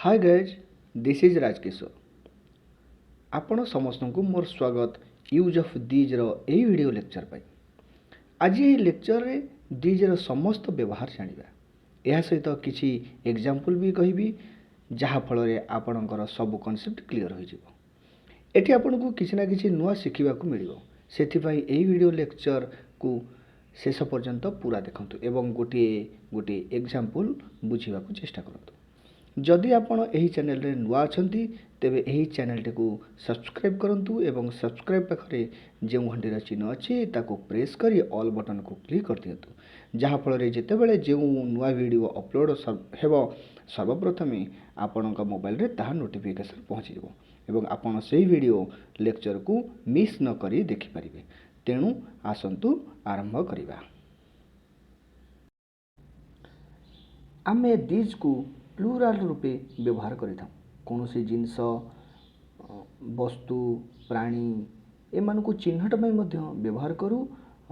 Hi guys this is Rajkishore आपण समस्त को मोर स्वागत यूज ऑफ दीज यही वीडियो लेक्चर पाई आज ये लेक्चर रे दीज समस्त व्यवहार जानिबा यह सहित किसी एग्जांपल भी कहबी जहाँ फल आपणकर सब कॉन्सेप्ट क्लियर हो जिवो एठी आपन को किसी ना किसी नुआ शिखिबा को मिलिबो सेथिपाई एही वीडियो लेक्चर को शेष पर्यंत पूरा देखंतु एवं गोटे गोटे एग्जांपल बुझिबा को चेष्टा करंतु जदि आपण एही चैनल रे नुआ अछंती तेबे एही चैनल टे को सब्सक्राइब करंतु एवं सब्सक्राइब पाखरे जेउ घंटीर चिन्ह अछि ताको प्रेस करी ऑल बटन को क्लिक कर दियंतु जहाँ फल रे जेतेबेले जेउ नुआ वीडियो अपलोड हेबो सर्वप्रथमे आपणक मोबाइल रे ताहा नोटिफिकेशन पहुंची जिवो एवं आपण सेही वीडियो लेक्चर को मिस न करी देखि परिबे तेणु आसंतु आरंभ करिबा आमे दिज को प्लूराल रूपे व्यवहार करिथा कोनोसी जिनस वस्तु प्राणी एमान को चिन्हट पई मध्य व्यवहार करू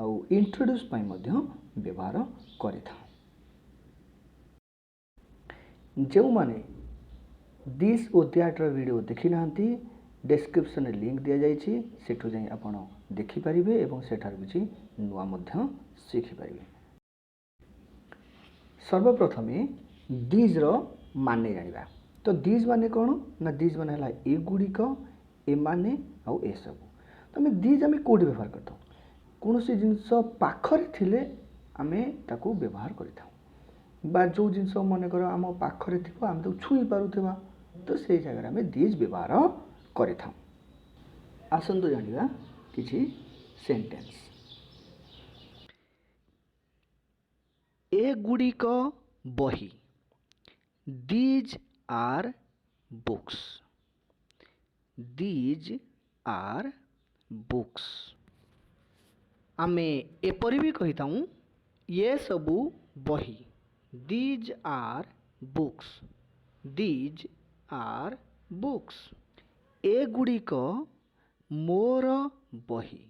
आउ इंट्रोड्यूस पई मध्य व्यवहार करिथा जेउ माने दिस ओ दैट वीडियो देखि नांती डिस्क्रिप्शन रे लिंक दिया जाइछि सेठु जाई आपण देखि परिबे एवं सेठार किछि नुआ मध्य सिखि परिबे सर्वप्रथमे दिज माने जानिबा तो दिज माने कोन ना दिज माने हला ए गुडिक ए माने आउ ए सब तमे दिज आमे कोडी व्यवहार करथौ कोनोसी जिंस पाखरे थिले आमे ताको व्यवहार करिथौ बा जो जिंस माने कर आम पाखरे थिबो आमे तो छुई पारुथबा तो सेही जगह आमे दिज व्यवहार करिथौ आसंतु जानिबा किछि सेंटेंस ए गुडिक बही These are books. These are books. आमे एपरि भी कहिता हूँ ये सबू बही These are books. These are books. ए गुडिक मोर बही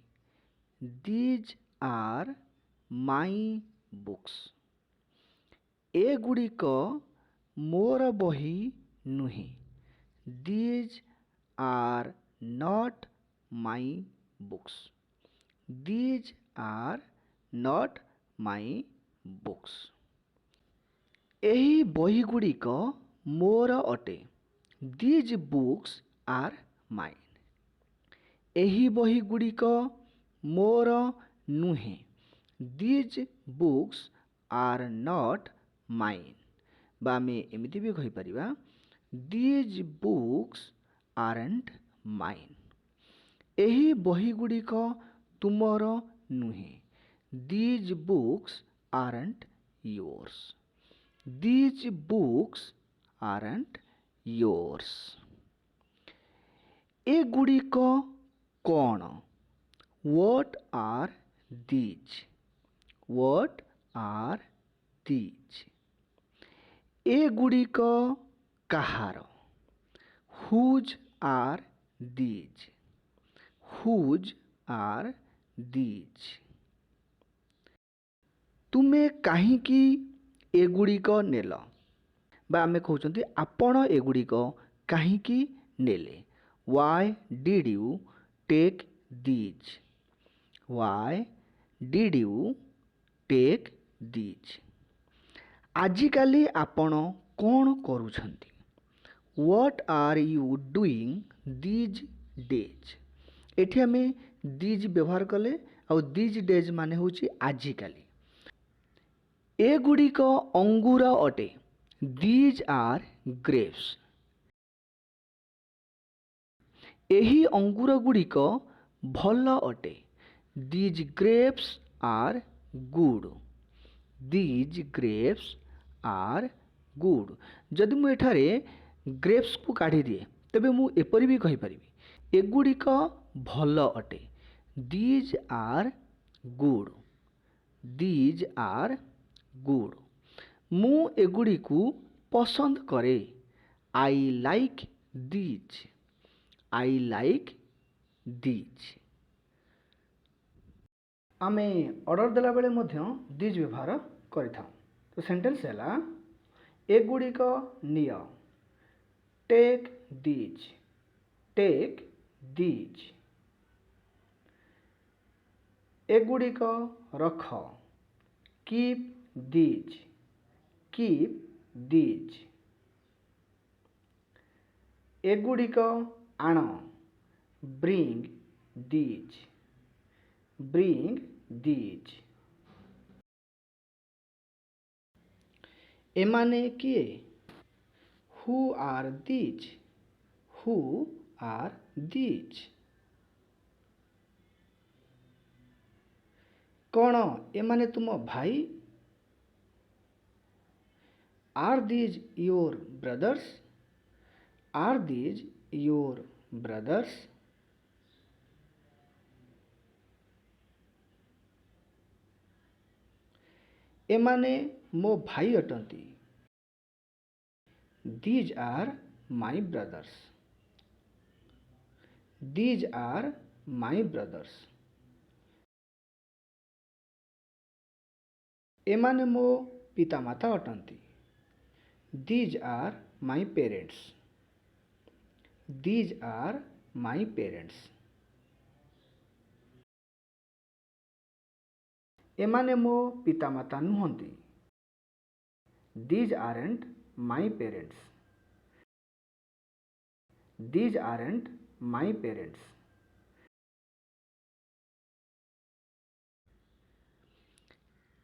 These are my books. ए गुडिक मोर बही नुहे These are not my books. These are not my books. एही बही गुडिक मोर अटे These books are mine. एही बही गुडिक मोर नुहे These books are not mine. बा आमे एमिति भी कहि परिबा These books aren't mine. एही बही गुडिक तुमर नुहे These books aren't yours. These books aren't yours. A गुडिक cone What are these? What are these? A गुडिक Kahar Whose are these? Whose are these? तुमे काहींकी ए गुडिक नेल बा आमे कहउचंती आपण ए गुडिक काहींकी नेले Why did you take these? Why did you take these? आजिकाली आपण कौन करूछंती What are you doing these days? एठी हमें these व्यवहार कले और these days माने होची आजिकाली ए गुडिक अंगूर अटे These are grapes. एही अंगूर गुडिक भल अटे These grapes are good. These grapes are good. जदि मु एठारे ग्रेप्स को काढ़ी दिए तेबे मु एपरि भी कहि परिबि एगुडिक भल अटे These are good. These are good. मु एगुडिकु पसंद करे I like these. I like these. आमे ऑर्डर देला बेले मध्य दिज व्यवहार करिथाउ तो सेंटेंस हैला एगुडिक निय टेक दीज, टेक दीज। एगुड़िक रख, कीप दीज, कीप दीज। एगुड़िक आण, ब्रिंग दीज, ब्रिंग दीज। एमाने किए, who are these, who are these. कौन एमाने तुम भाई, are these your brothers, are these your brothers. एमाने मो भाई अटंती, these are my brothers, these are my brothers. एमाने मो पितामाता अटंती, these are my parents, these are my parents. एमाने मो पितामाता नुहंती, these aren't my parents, these aren't my parents.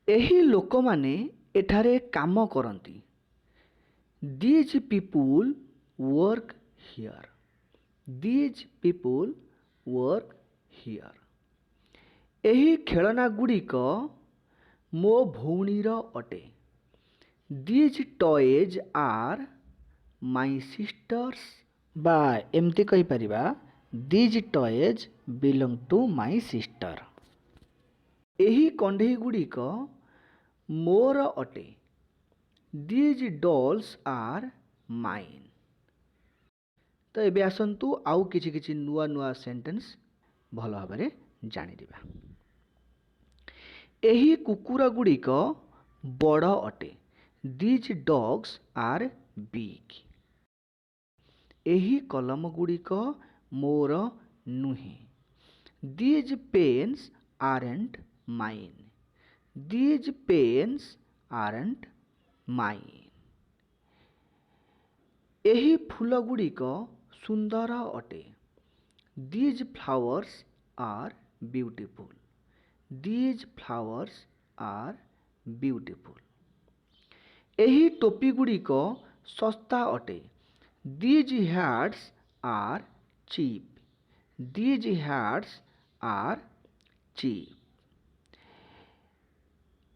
एही लोक माने एठारे काम करती, these people work here, these people work here. एही खेलना गुड़िक मो भौणीर अटे, these toys are my sisters, बा एमती कही परिबा, these toys belong to my sister. एही कंढेई गुड़िक मोर अटे, दीज डॉल्स आर माइन। तो एबे आसंतु आउ किछि किछि नुआ नुआ सेंटेंस भल भाबरे जानि दिबा। एही कुकुरा गुड़िक बड़ अटे, दीज डॉग्स आर बिग। एही कलम गुड़िक मोर नुहे, these pens aren't mine, these pens aren't mine. एही फूल गुड़िक सुंदर अटे, these flowers are beautiful, these flowers are beautiful. एही टोपी गुड़िक सस्ता अटे, these hats are cheap, these hats are cheap.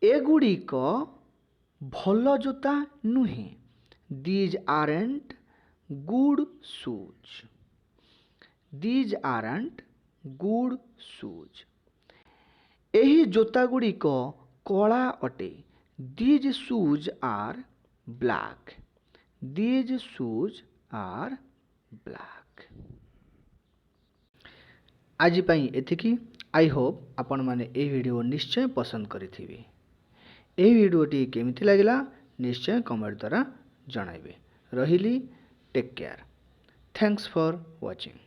एगुड़िक भल जोता नुहे, these aren't good shoes, these aren't good shoes. एही जोता गुड़िक कला अटे, these shoes are black, these shoes are black. आज पाई एतिकी। आई होप आपण माने ए वीडियो निश्चय पसंद करिथिबे। ए वीडियोटी केमिति लागिला निश्चय कमेंट द्वारा जणाइबे। रहिली, take care. Thanks for watching.